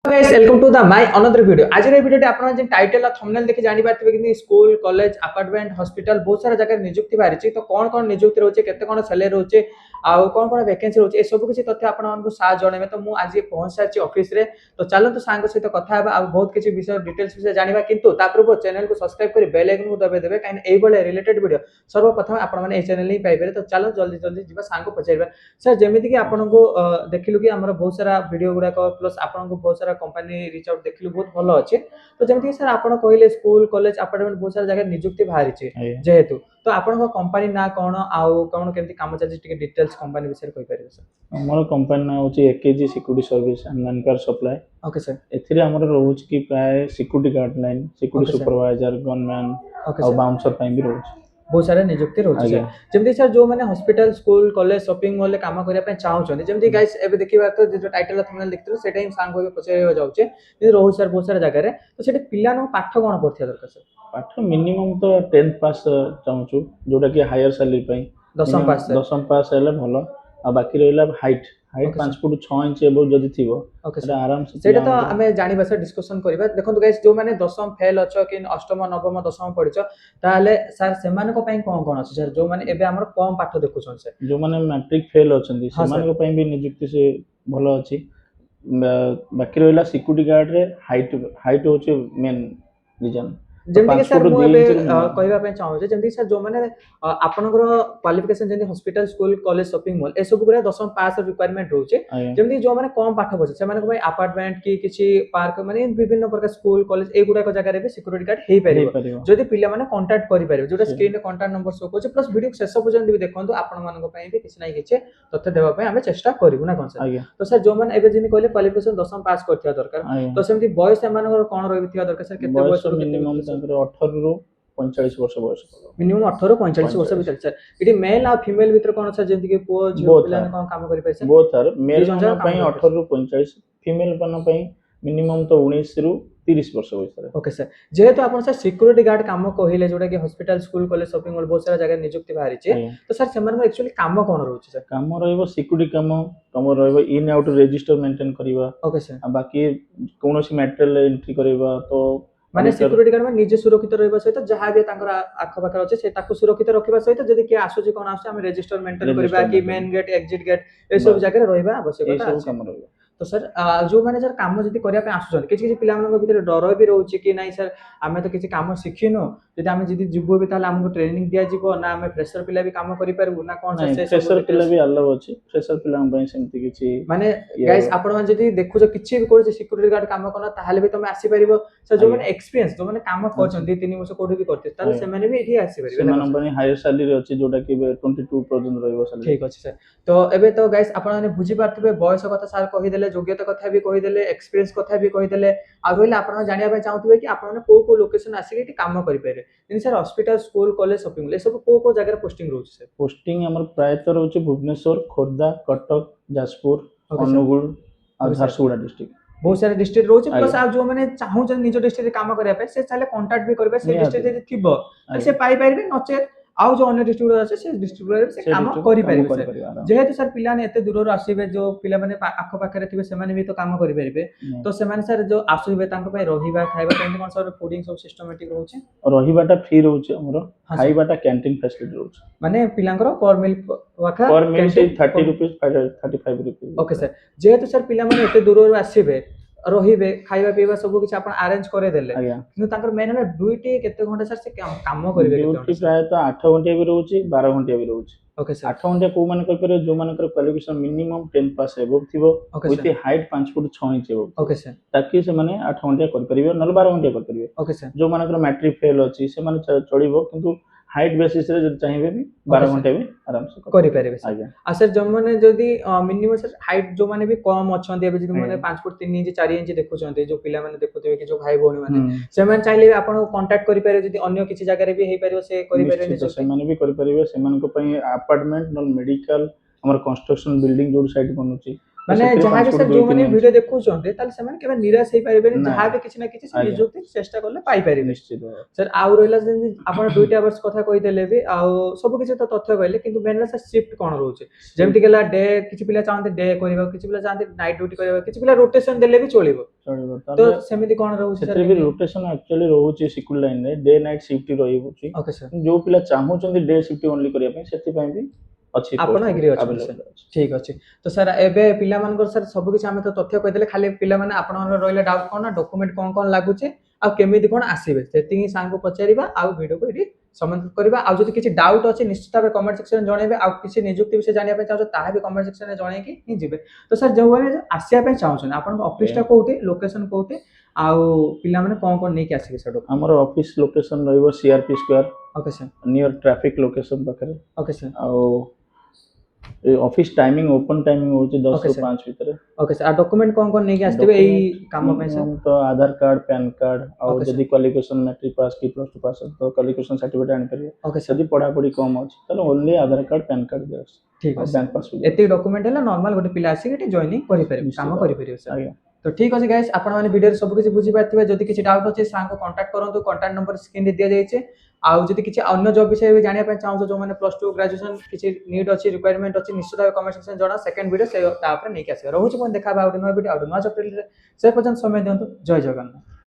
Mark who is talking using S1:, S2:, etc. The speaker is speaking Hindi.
S1: Guys welcome to the my another video. आज रे वीडियो आपन जे टाइटल थंबनेल देखि जानि पारथिबे कि स्कूल कॉलेज अपार्टमेंट हॉस्पिटल बहुत सारा जगह नियुक्ति बाहरी तो कौन कौन नियुक्ति रहउचे केते कोन सैलरी रहउचे आउ कोन कोन वैकेंसी रहउचे ए सब किछि तथ्य आपन मानकु साथ जणेबे। तो मु आज पहुंच साची ऑफिस रे तो चलो तो सांग सहित कथा हेबा आ बहुत किछि विषय डिटेल्स विषय जानिबा किंतु ता पूर्व चैनल को सब्सक्राइब करी बेल आइकन को दबे देबे काइन एई बळे रिलेटेड वीडियो सर्वप्रथम आपन माने ए चैनल ही पाइबे। तो चलो जल्दी जल्दी जिबा सांग को पचाइबा सर जेमिति कि आपन को देखिलु कि हमर बहुत सारा वीडियो गुडा को प्लस आपन को बहुत सारा कंपनी रीच आउट देखिलु बहुत भलो अछि। तो जेमिति सर आपन कहले स्कूल कॉलेज अपार्टमेंट बहुत सारा जगह नियुक्ति बाहरी छै जेहेतु तो आपन को कंपनी ना कोन आउ कोन केमति काम चलि टिके डिटेल्स कंपनी विषय कहि परिबे सर।
S2: हमर कंपनी ना होची AKG security service and manpower supply.
S1: Okay sir
S2: एथिरे हमर रहउच कि प्राय सिक्योरिटी गार्डलाइन सिक्योरिटी सुपरवाइजर गनमैन और बाउंसर टाइम भी रहउच
S1: बहुत सारे नियुक्ति रहउच सर। जेमति सर जो माने hospital school college shopping mall काम करिया पे चाहउ छथि जेमति गाइस एबे देखिबा तो जो टाइटल थंबनेल देखिथि सेटा ही सांग होबे पछे जाउचे कि रहउ सर बहुत सारा जगह रे तो सेटे पिला न पाठ कोन पढथिया दरकार सर।
S2: पाठ मिनिमम तो 10th पास चाहउछु जोटा कि हायर सैलरी पई 10th पास हेले भलो आ बाकी रहला हाइट 5 फुट 6 इंच एबो जदी थिबो सेटा आराम से
S1: सेटा तो हमें जानिबा सर डिस्कशन करबा। देखंतु गाइस जो माने 10th फेल अछ कि 8th 9th 10th पढिछ ताले सर सेमान को पई कोन अछि सर जो माने एबे हमर कम पाठ देखुछन सर
S2: जो माने मैट्रिक फेल अछंदी सेमान को पई भी नियुक्ति से भलो अछि। बाकी रहला सिक्योरिटी गार्ड रे हाइट होचे मेन रीजन
S1: जेमति के सर मु एबे कहबा पे चाहू जे जेमति सर जो माने आपनकर क्वालिफिकेशन जेमति hospital school college shopping mall ए सब गुरा 10th पास रिक्वायरमेंट रहउचे जेमति जो माने कम पाठ बचे से माने को भाई अपार्टमेंट की किछि पार्क माने विभिन्न प्रकार स्कूल कॉलेज ए गुरा को जगह रे भी सिक्योरिटी गार्ड हेई परिबो जदी पिला माने कांटेक्ट करि परिबो जोटा स्क्रीन रे कांटेक्ट नंबर शो कोचे प्लस वीडियो शेष पर्यंत भी देखंतु आपन मानन को पई भी किछि नै किछि तथ्य देबा पे हमें चेष्टा करिवु ना कोन सर। तो सर जो माने एबे जिनि कहले क्वालिफिकेशन 10th पास करथिया दरकार तो सेमति बॉयज मानकर कोन रहिथिया दरकार सर केते बॉयज
S2: मिनिमम 18 रु 45 वर्ष बयस
S1: मिनिमम 18 रु 45 वर्ष भीतर सर इडी मेल आ फीमेल भीतर कोन सर जेंति के पो जो पिला कोन काम करि पाइ सर
S2: बोथ सर मेल जन पई 18 रु 45 फीमेल पन पई मिनिमम तो 19 रु 30 वर्ष बयस।
S1: ओके सर जेहेतु अपन सर सिक्योरिटी गार्ड काम कहिले जोटा कि hospital school college shopping mall बहुत सारा जगह नियुक्ति बाहरी छै तो सर सेमान में एक्चुअली काम कोन रहउछ सर।
S2: काम रहइबो सिक्योरिटी काम तम रहइबो इन आउट रजिस्टर मेंटेन करबा।
S1: ओके सर
S2: बाकी कोनोसी मटेरियल एंट्री करबा तो
S1: माने सिक्योरिटी गार्ड में निजे सुरक्षित रहबा सहित जहां भी तांकर आख पाखर अछि से ताकू सुरक्षित रखिबा सहित जदी के आसुची कोन आसु हम रजिस्टर मेंटेन करबा कि मेन गेट एग्जिट गेट ए सब जगह रहइबा आवश्यकता अछि। तो सर जो माने सर काम जदी करिया पे आसुछन किछि किछि पिला मन भीतर डर भी रहउची कि नै सर हमें तो किछि काम सिखिनो जदी हम जदी जिबो भी ताले हमको ट्रेनिंग दिया जिवो ना हमें फ्रेशर पिला भी काम करि परबो ना कोन सर से
S2: फ्रेशर पिला भी अलाउ अछि फ्रेशर पिला पई सेमति किछि
S1: माने गाइस आपण मन जदी देखुछ किछि भी कोइ सिक्योरिटी गार्ड काम करना ताहाले भी तमे आसी परिबो सर जो माने एक्सपीरियंस जो माने काम करछन 2-3 वर्ष कोठी भी करते ताले से माने भी एठी आसी परिबे
S2: सेमान पई हायर सैलरी अछि जोटा कि 22 पर्यंत रहइबो सैलरी।
S1: ठीक अछि सर। तो एबे तो गाइस आपण माने बुझी पारतबे बयस कथा सर कहि देले योग्यता कथा भी कहि देले एक्सपीरियंस कथा भी कहि देले आ होइले आपण जानिया पे चाहतबे कि आपण माने को लोकेशन आसी के काम करि पारे इन sir hospital school college shopping ले सब को जगह पोस्टिंग रहउछ सर।
S2: पोस्टिंग हमर प्रायत रहउछ भुवनेश्वर खोर्धा कटक जाजपुर अनुगुल और झारसुगुड़ा डिस्ट्रिक्ट बहुत
S1: सारे डिस्ट्रिक्ट रहउछ प्लस आप जो माने चाहू जन निजो डिस्ट्रिक्ट रे काम करिया पे से चाले कांटेक्ट भी करबे से डिस्ट्रिक्ट जे थिबो से पाई पाइबे नचे आउ जो अन्य डिस्ट्रिक्ट আছে से डिस्ट्रिक्ट से काम करि परिबे जेहेतु सर पिला ने एते दूर आसीबे जो पिला माने आखो पाखरे थिबे से माने भी तो काम करि परिबे तो से माने सर जो आसीबे तांको पय रहिबा खाइबा केन कोन सर फूडिंग सब सिस्टमैटिक रहउछ
S2: रहिबाटा फ्री रहउछ हमरो खाइबाटा कैंटीन फैसिलिटी रहउछ माने
S1: पिलांकर पर मिल वाखा
S2: पर मिल 30 रुपीस 35 रुपीस।
S1: ओके सर जेहेतु सर पिला माने एते दूर आसीबे रहिबे खाइबा पीबा सब किछ आपण अरेंज करे देले किंतु तांकर मेन है ड्यूटी केते घंटा सर से काम करबे
S2: ड्यूटी प्राय तो 8 घंटा भी रहउची 12 घंटा भी रहउची।
S1: ओके सर
S2: 8 घंटा को माने कर करे जो मानकर क्वालिफिकेशन मिनिमम 10 पास एबव थिबो with height 5 foot 6 inch above.
S1: Okay sir
S2: ताकि से माने 8 घंटा कर परिबे न 12 घंटा कर परिबे।
S1: ओके सर जो
S2: मानकर मैट्रिक फेल अछि से माने चढिबो किंतु हाइट बेसिस रे जब चाहिए भी 12 घंटे भी आराम से
S1: करि परिबे सर। आ सर जो माने जदी मिनिमम सर हाइट जो माने भी कम अछंती एबे जदी माने 5 फुट 3 इंच 4 इंच देखुचंती जो पिला माने देखुथिबे कि जो भाई भौणी माने से माने चाहिले आपण कांटेक्ट करि पारे जदी अन्य किछि जगह रे भी हेई पारिबो से करि पारे
S2: से माने भी करि परिबे से मान को पई अपार्टमेंट न मेडिकल हमर कंस्ट्रक्शन बिल्डिंग जो साइड बनुची
S1: ମାନେ ଯାହା ବି सर जो माने वीडियो देखुछन्ते ताले सेमान केबे निराश हे पारिबेनी जहा भी किछि ना किछि से नियुक्ति चेष्टा करले पाई पारिबे
S2: निश्चित
S1: सर आउ रहला जे आपण 2टा वर्ष कथा कहि देले भी आ सब किछि तो तथ्य कहले किंतु मेन सर शिफ्ट कोन रहउचे जेमति गेला डे किछि पिला चाहते डे करबा किछि पिला चाहते नाइट ड्यूटी करबा किछि पिला रोटेशन देले भी चलिबो तो सेमिति कोन रहउचे
S2: सर भी रोटेशन एक्चुअली रहउचे सिकुल लाइन रे डे नाइट शिफ्ट रहउचे
S1: ओके सर
S2: जो पिला चाहउचंदी डे शिफ्ट ओनली करिया पे सेति पय भी अच्छी
S1: आपण एग्री अछि ठीक अछि तो सर एबे पिला मानकर सर सब किछ हमें तो तथ्य कहि देले खाली पिला माने आपण रहले डाउट कोन डॉक्यूमेंट कोन लागुचे आ केमिति कोन आसीबे सेति ही सांग को पचारिबा आ वीडियो को एडी समाधान करबा आ जदि किछि डाउट अछि निश्चित भाबे कमेंट सेक्शन में जणेबे आ किछि नियुक्ति विषय जानिया पे चाहो ताहा भी कमेंट सेक्शन में जणे कि नि जिबे तो सर जो माने आसिया पे चाहछन आपण ऑफिस टा कोउटे लोकेशन कोउटे आ पिला माने कोन नै कि आसीबे सर
S2: हमर ऑफिस लोकेशन रहइबो CRP square
S1: okay sir
S2: near traffic location बकरे
S1: ओके सर
S2: आ ऑफिस टाइमिंग ओपन टाइमिंग होची 10 से 5 भीतर
S1: ओके सर आ डॉक्यूमेंट कोन नै कि आसीबे एई काम पे सर
S2: तो आधार कार्ड पैन कार्ड और जदी क्वालिफिकेशन मैट्रिक पास की प्लस 2 पास तो क्वालिफिकेशन सर्टिफिकेट आनि परियो ओके सर जदी पढ़ा पढ़ी कम अछि तले ओनली आधार कार्ड पैन कार्ड दे
S1: ठीक है बैंक पासबुक एते डॉक्यूमेंट है नॉर्मल गोटे पिला आसी के जॉइनिंग करि परियो काम करि परियो सर तो ठीक अछि गाइस आपण माने वीडियो सब किछि बुझि पाथिबे जदी किछि डाउट अछि सांग को कांटेक्ट करंतु कांटेक्ट नंबर स्क्रीन रे दिया जाइछे आ जदी किछि अन्य जॉब विषय जानिया पे चाहौ जो माने प्लस 2 ग्रेजुएशन किछि नीड अछि रिक्वायरमेंट अछि निश्चित भाबे कमेंट सेक्शन जणा सेकंड वीडियो से ता ऊपर नै कि आसी रहउछि कोन देखा बा वीडियो आ नो जॉब से पर्यंत समय दियंतु जय जगन्नाथ।